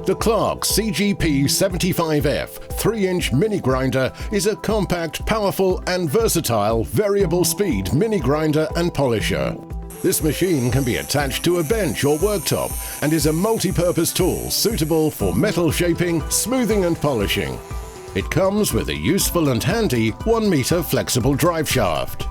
The Clarke CGP75F 3-inch mini grinder is a compact, powerful and versatile variable speed mini grinder and polisher. This machine can be attached to a bench or worktop and is a multi-purpose tool suitable for metal shaping, smoothing and polishing. It comes with a useful and handy 1 meter flexible drive shaft.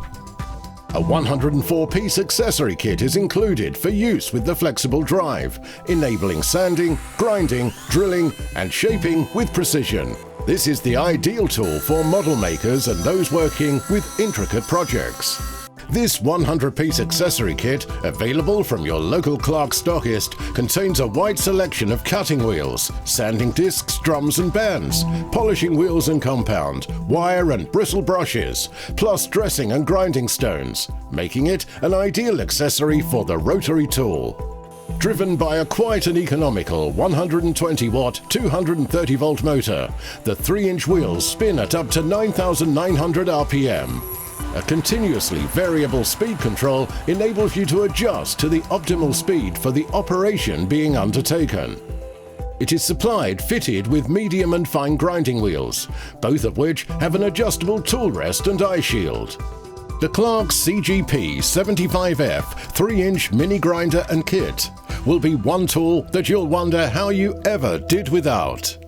A 104-piece accessory kit is included for use with the flexible drive, enabling sanding, grinding, drilling and shaping with precision. This is the ideal tool for model makers and those working with intricate projects. This 100-piece accessory kit, available from your local Clarke stockist, contains a wide selection of cutting wheels, sanding discs, drums and bands, polishing wheels and compound, wire and bristle brushes, plus dressing and grinding stones, making it an ideal accessory for the rotary tool. Driven by a quiet and economical 120-watt, 230-volt motor, the 3-inch wheels spin at up to 9,900 RPM. A continuously variable speed control enables you to adjust to the optimal speed for the operation being undertaken. It is supplied fitted with medium and fine grinding wheels, both of which have an adjustable tool rest and eye shield. The Clarke CGP75F 3-inch mini grinder and kit will be one tool that you'll wonder how you ever did without.